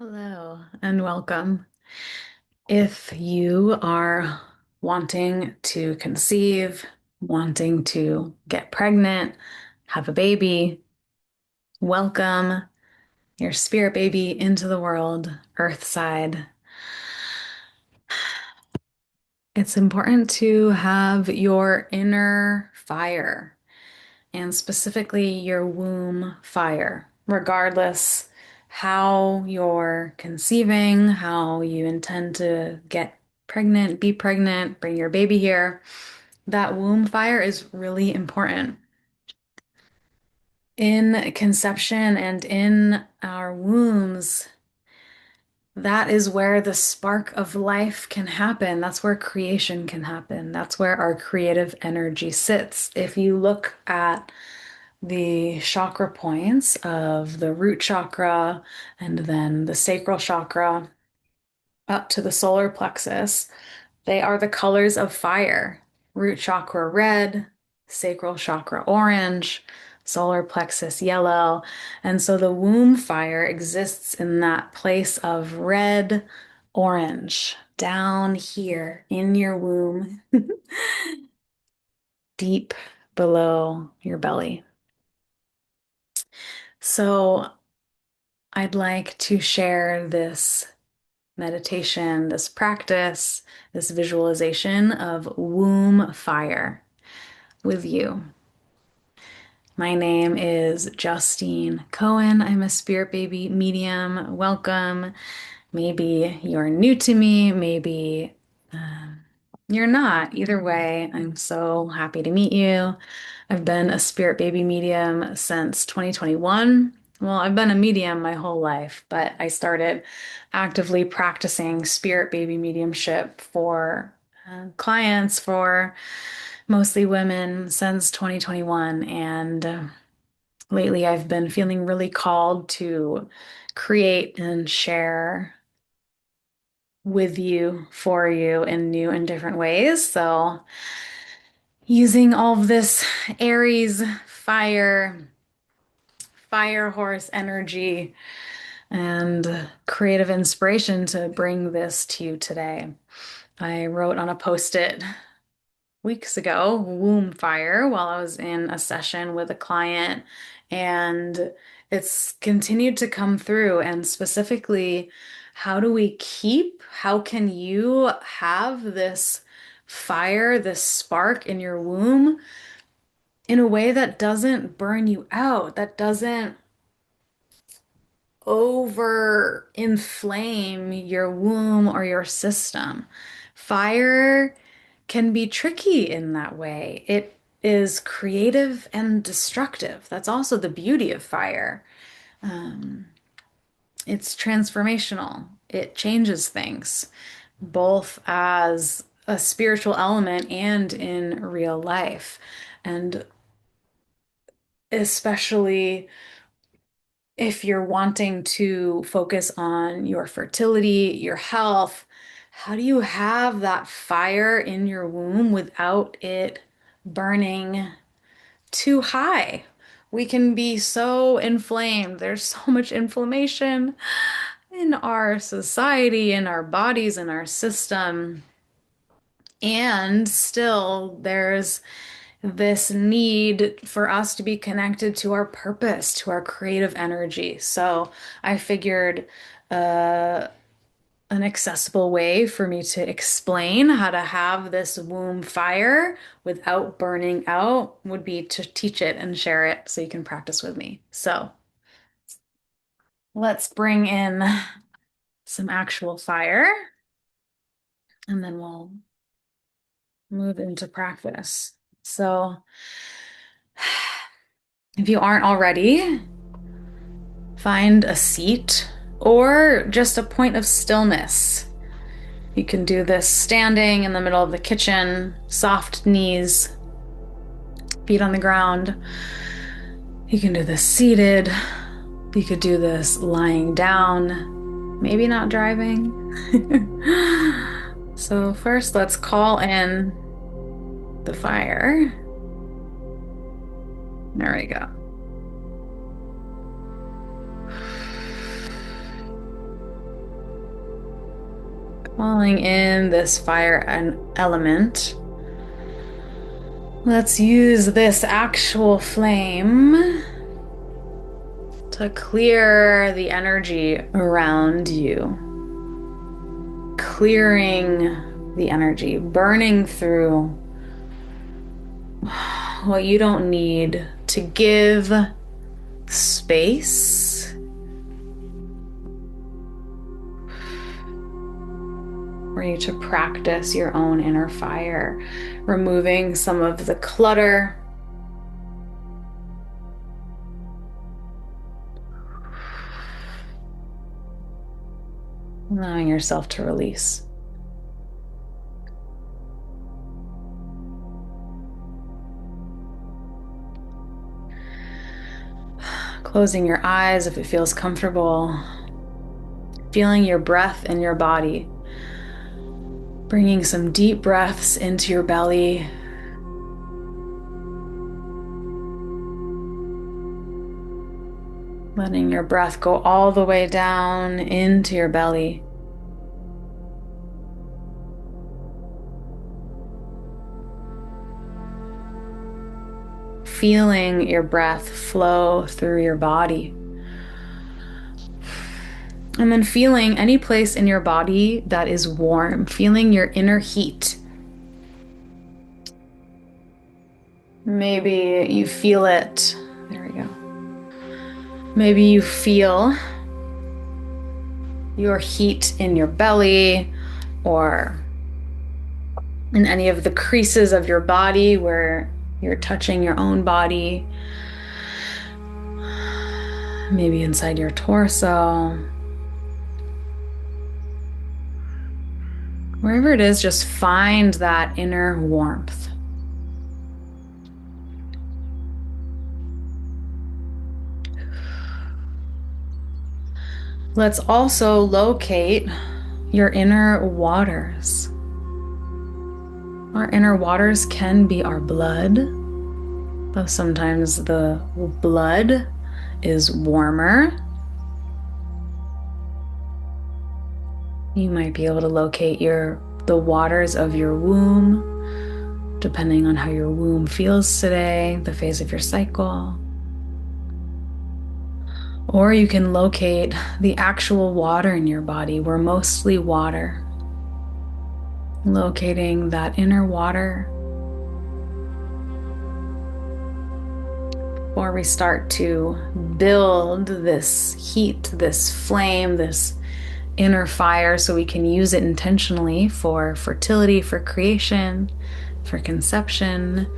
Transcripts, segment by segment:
Hello and welcome. If you are wanting to conceive, wanting to get pregnant, have a baby, welcome your spirit baby into the world, Earthside. It's important to have your inner fire and specifically your womb fire, regardless how you're conceiving, how you intend to get pregnant, be pregnant, bring your baby here. That womb fire is really important. In conception and in our wombs, that is where the spark of life can happen. That's where creation can happen. That's where our creative energy sits. If you look at the chakra points of the root chakra and then the sacral chakra up to the solar plexus, they are the colors of fire. Root chakra red, sacral chakra orange, solar plexus yellow. And so the womb fire exists in that place of red, orange, down here in your womb, deep below your belly. So I'd like to share this meditation, this practice, this visualization of womb fire with you. My name is Justine Cohen. I'm a spirit baby medium. Welcome. Maybe you're new to me, maybe you're not. Either way, I'm so happy to meet you. I've been a spirit baby medium since 2021. Well, I've been a medium my whole life, but I started actively practicing spirit baby mediumship for clients, for mostly women since 2021. And lately I've been feeling really called to create and share with you, for you in new and different ways. So, using all of this Aries fire horse energy and creative inspiration to bring this to you today. I wrote on a post-it weeks ago, womb fire, while I was in a session with a client, and it's continued to come through. And specifically, how can you have this fire, this spark in your womb in a way that doesn't burn you out, that doesn't over inflame your womb or your system? Fire can be tricky in that way. It is creative and destructive. That's also the beauty of fire. Um, it's transformational. It changes things, both as a spiritual element and in real life. And especially if you're wanting to focus on your fertility, your health, how do you have that fire in your womb without it burning too high? We can be so inflamed. There's so much inflammation in our society, in our bodies, in our system. And still, there's this need for us to be connected to our purpose, to our creative energy. So I figured an accessible way for me to explain how to have this womb fire without burning out would be to teach it and share it so you can practice with me. So let's bring in some actual fire and then we'll move into practice. So if you aren't already, find a seat or just a point of stillness. You can do this standing in the middle of the kitchen, soft knees, feet on the ground. You can do this seated. You could do this lying down, maybe not driving. So first, let's call in the fire. There we go. Calling in this fire and element. Let's use this actual flame to clear the energy around you. Clearing the energy, burning through what you don't need to give space for you to practice your own inner fire, removing some of the clutter, allowing yourself to release. Closing your eyes if it feels comfortable. Feeling your breath in your body. Bringing some deep breaths into your belly. Letting your breath go all the way down into your belly. Feeling your breath flow through your body. And then feeling any place in your body that is warm, feeling your inner heat. Maybe you feel it. There we go. Maybe you feel your heat in your belly or in any of the creases of your body where you're touching your own body. Maybe inside your torso. Wherever it is, just find that inner warmth. Let's also locate your inner waters. Our inner waters can be our blood, though sometimes the blood is warmer. You might be able to locate the waters of your womb, depending on how your womb feels today, the phase of your cycle. Or you can locate the actual water in your body. We're mostly water. Locating that inner water before we start to build this heat, this flame, this inner fire, so we can use it intentionally for fertility, for creation, for conception.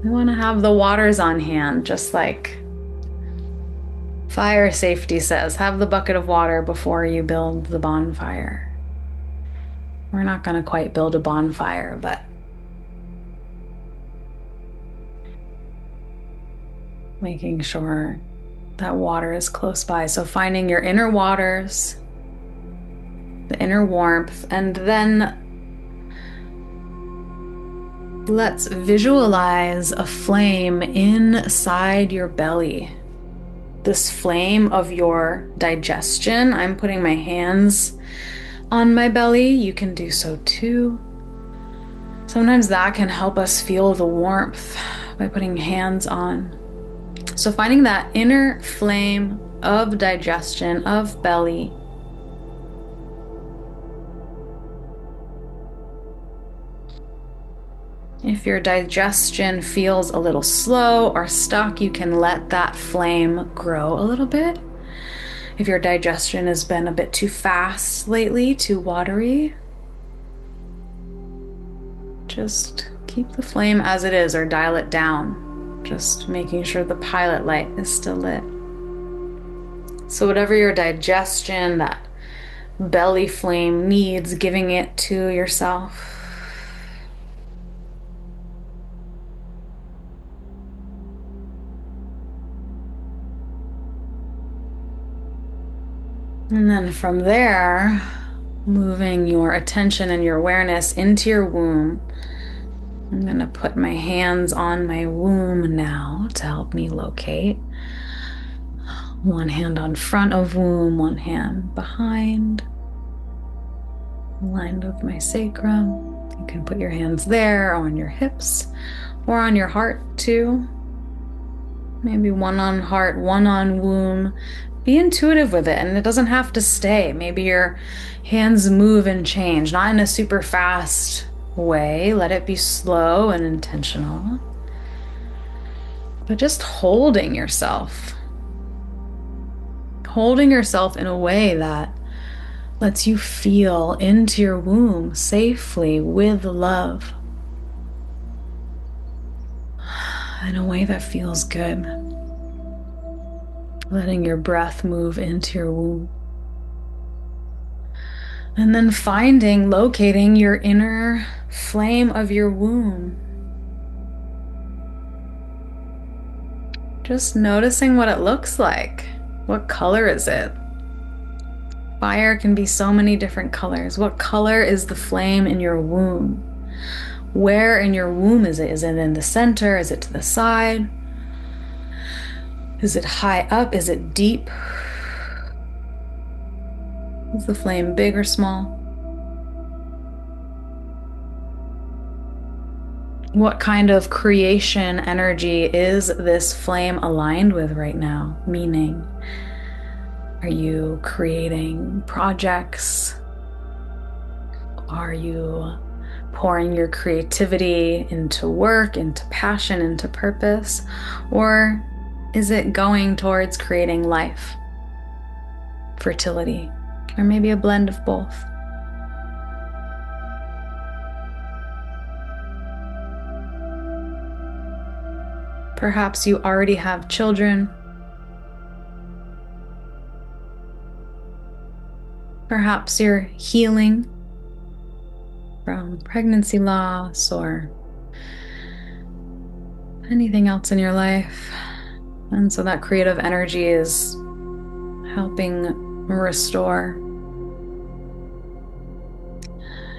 We want to have the waters on hand, just like fire safety says, have the bucket of water before you build the bonfire. We're not going to quite build a bonfire, but making sure that water is close by. So finding your inner waters, the inner warmth, and then let's visualize a flame inside your belly. This flame of your digestion. I'm putting my hands on my belly. You can do so too. Sometimes that can help us feel the warmth by putting hands on. So finding that inner flame of digestion, of belly. If your digestion feels a little slow or stuck, you can let that flame grow a little bit. If your digestion has been a bit too fast lately, too watery, just keep the flame as it is or dial it down. Just making sure the pilot light is still lit. So whatever your digestion, that belly flame needs, giving it to yourself. And then from there, moving your attention and your awareness into your womb. I'm going to put my hands on my womb now to help me locate. One hand on front of womb, one hand behind. aligned with my sacrum. You can put your hands there on your hips or on your heart too. Maybe one on heart, one on womb. Be intuitive with it, and it doesn't have to stay. Maybe your hands move and change, not in a super fast way. Let it be slow and intentional. But just holding yourself. Holding yourself in a way that lets you feel into your womb safely with love. In a way that feels good. Letting your breath move into your womb. And then locating your inner flame of your womb. Just noticing what it looks like. What color is it? Fire can be so many different colors. What color is the flame in your womb? Where in your womb is it? Is it in the center? Is it to the side? Is it high up? Is it deep? Is the flame big or small? What kind of creation energy is this flame aligned with right now? Meaning, are you creating projects? Are you pouring your creativity into work, into passion, into purpose? Or is it going towards creating life, fertility, or maybe a blend of both? Perhaps you already have children. Perhaps you're healing from pregnancy loss or anything else in your life. And so that creative energy is helping restore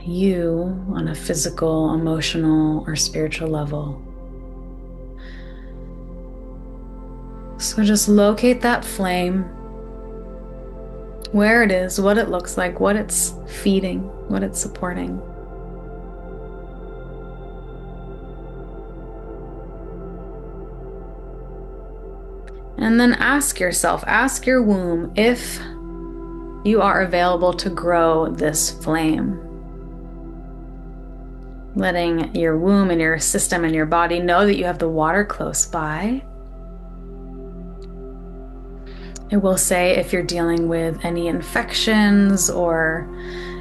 you on a physical, emotional, or spiritual level. So just locate that flame, where it is, what it looks like, what it's feeding, what it's supporting. And then ask yourself, ask your womb if you are available to grow this flame. Letting your womb and your system and your body know that you have the water close by. It will say if you're dealing with any infections or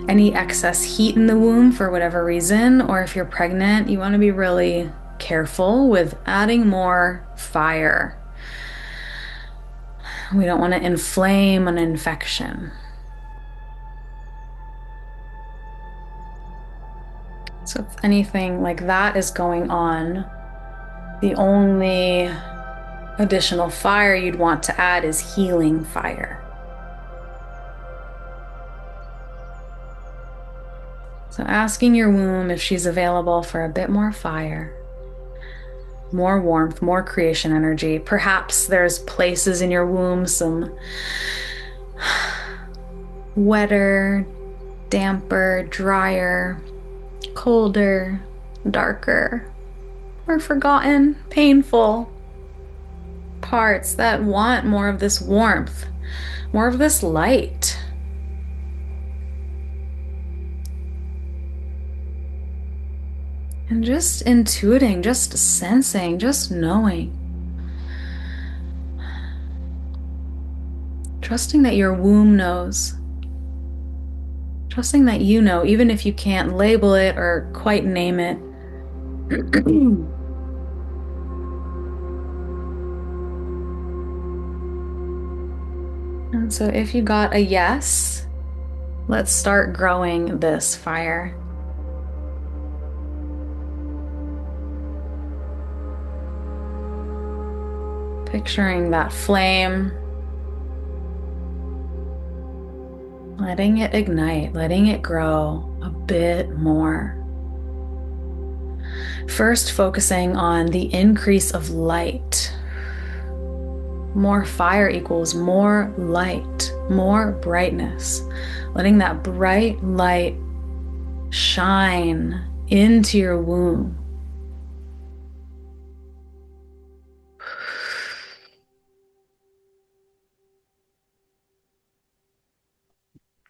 any excess heat in the womb for whatever reason, or if you're pregnant, you want to be really careful with adding more fire. We don't want to inflame an infection. So if anything like that is going on, the only additional fire you'd want to add is healing fire. So asking your womb if she's available for a bit more fire, more warmth, more creation energy. Perhaps there's places in your womb, some wetter, damper, drier, colder, darker, or forgotten, painful parts that want more of this warmth, more of this light. And just intuiting, just sensing, just knowing. Trusting that your womb knows. Trusting that you know, even if you can't label it or quite name it. And so if you got a yes, let's start growing this fire. Picturing that flame, letting it ignite, letting it grow a bit more. First, focusing on the increase of light. More fire equals more light, more brightness. Letting that bright light shine into your womb.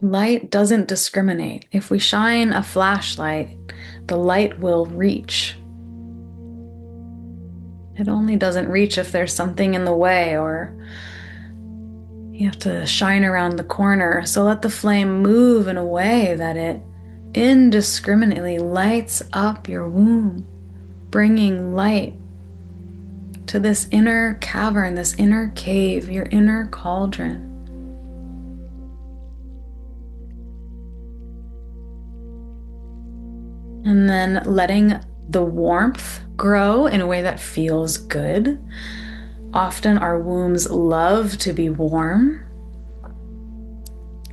Light doesn't discriminate. If we shine a flashlight, the light will reach. It only doesn't reach if there's something in the way or you have to shine around the corner. So let the flame move in a way that it indiscriminately lights up your womb, bringing light to this inner cavern, this inner cave, your inner cauldron. And then letting the warmth grow in a way that feels good. Often our wombs love to be warm.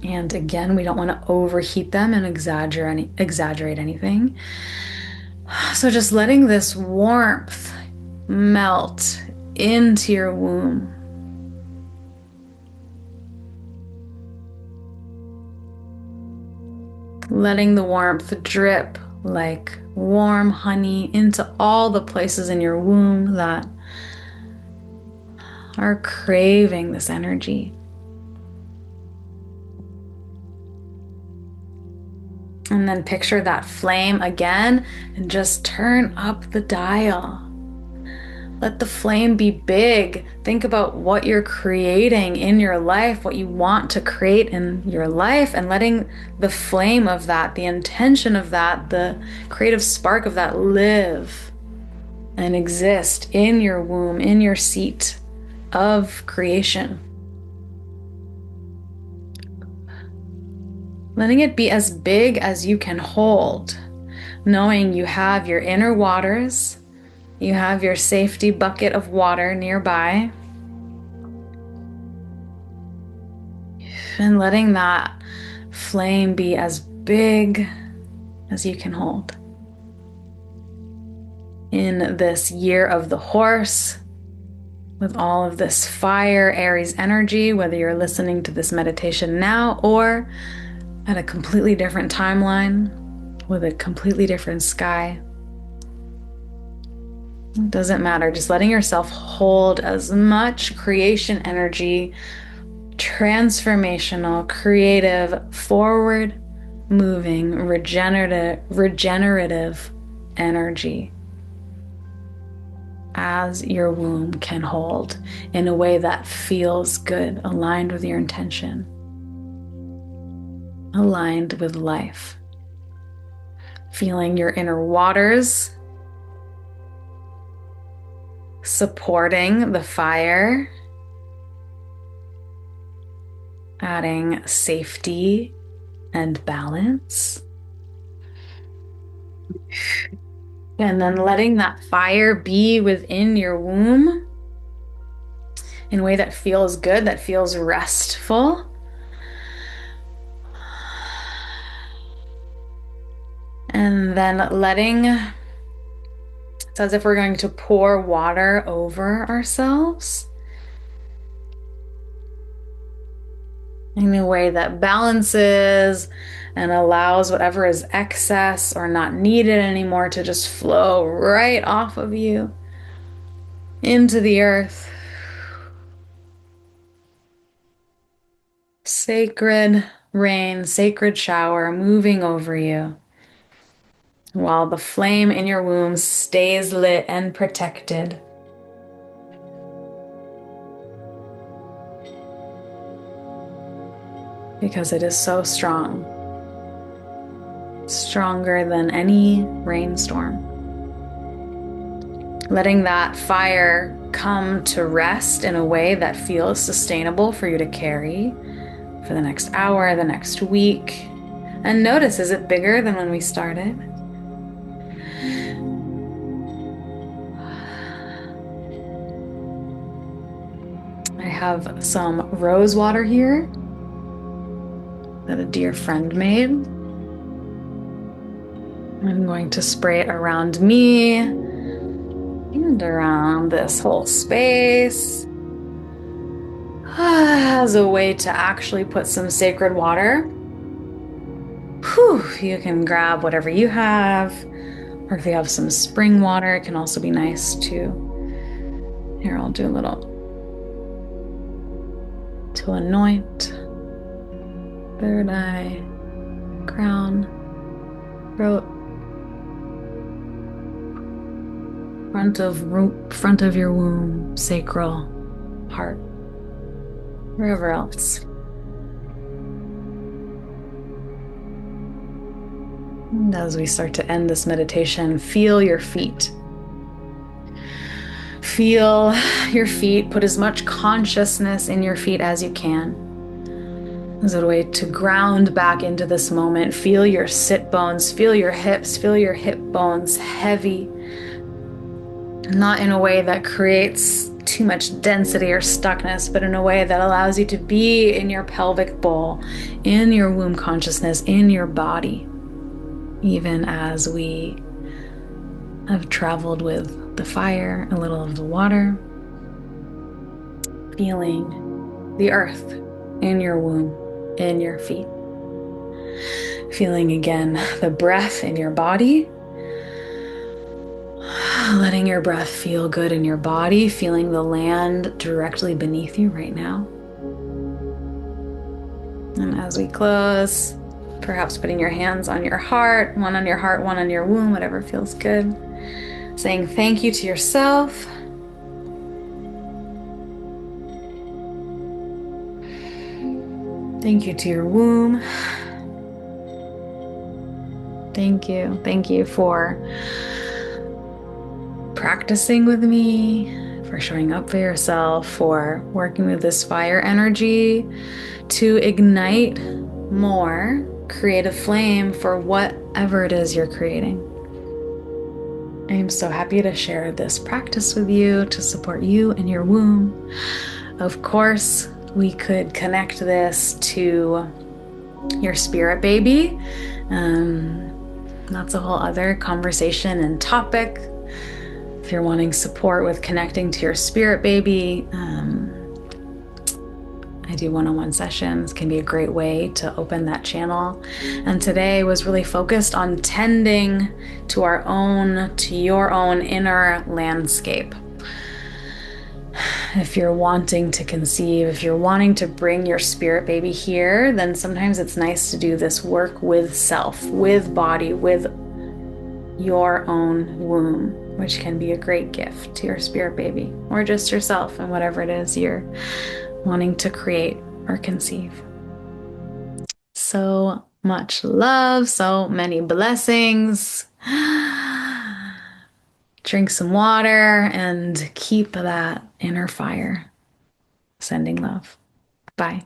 And again, we don't want to overheat them and exaggerate anything. So just letting this warmth melt into your womb. Letting the warmth drip like warm honey into all the places in your womb that are craving this energy. And then picture that flame again and just turn up the dial. Let the flame be big. Think about what you're creating in your life, what you want to create in your life, and letting the flame of that, the intention of that, the creative spark of that live and exist in your womb, in your seat of creation. Letting it be as big as you can hold, knowing you have your inner waters, you have your safety bucket of water nearby, and letting that flame be as big as you can hold. In this year of the horse, with all of this fire, Aries energy, whether you're listening to this meditation now or at a completely different timeline with a completely different sky. It doesn't matter. Just letting yourself hold as much creation energy, transformational, creative, forward moving, regenerative energy as your womb can hold in a way that feels good, aligned with your intention, aligned with life. Feeling your inner waters supporting the fire, adding safety and balance. And then letting that fire be within your womb in a way that feels good, that feels restful. And then letting, it's as if we're going to pour water over ourselves in a way that balances and allows whatever is excess or not needed anymore to just flow right off of you into the earth. Sacred rain, sacred shower moving over you while the flame in your womb stays lit and protected. Because it is so strong. Stronger than any rainstorm. Letting that fire come to rest in a way that feels sustainable for you to carry for the next hour, the next week. And notice, is it bigger than when we started? I have some rose water here that a dear friend made. I'm going to spray it around me and around this whole space as a way to actually put some sacred water Whew, you can grab whatever you have, or if you have some spring water, it can also be nice too. Here, I'll do a little to anoint third eye, crown, throat, front of your womb, sacral, heart, wherever else. And as we start to end this meditation, feel your feet. Feel your feet. Put as much consciousness in your feet as you can. As a way to ground back into this moment. Feel your sit bones, feel your hips, feel your hip bones heavy. Not in a way that creates too much density or stuckness, but in a way that allows you to be in your pelvic bowl, in your womb consciousness, in your body, even as we have traveled with the fire, a little of the water, feeling the earth in your womb, in your feet. Feeling again the breath in your body. Letting your breath feel good in your body, feeling the land directly beneath you right now. And as we close, perhaps putting your hands on your heart, one on your heart, one on your womb, whatever feels good. Saying thank you to yourself. Thank you to your womb. Thank you. Thank you for practicing with me, for showing up for yourself, for working with this fire energy to ignite more, create a flame for whatever it is you're creating. I am so happy to share this practice with you to support you in your womb. Of course, we could connect this to your spirit baby. That's a whole other conversation and topic. If you're wanting support with connecting to your spirit baby, I do one-on-one sessions, can be a great way to open that channel. And today was really focused on tending to your own inner landscape. If you're wanting to conceive, if you're wanting to bring your spirit baby here, then sometimes it's nice to do this work with self, with body, with your own womb, which can be a great gift to your spirit baby, or just yourself and whatever it is you're wanting to create or conceive. So much love, so many blessings. Drink some water and keep that inner fire. Sending love. Bye.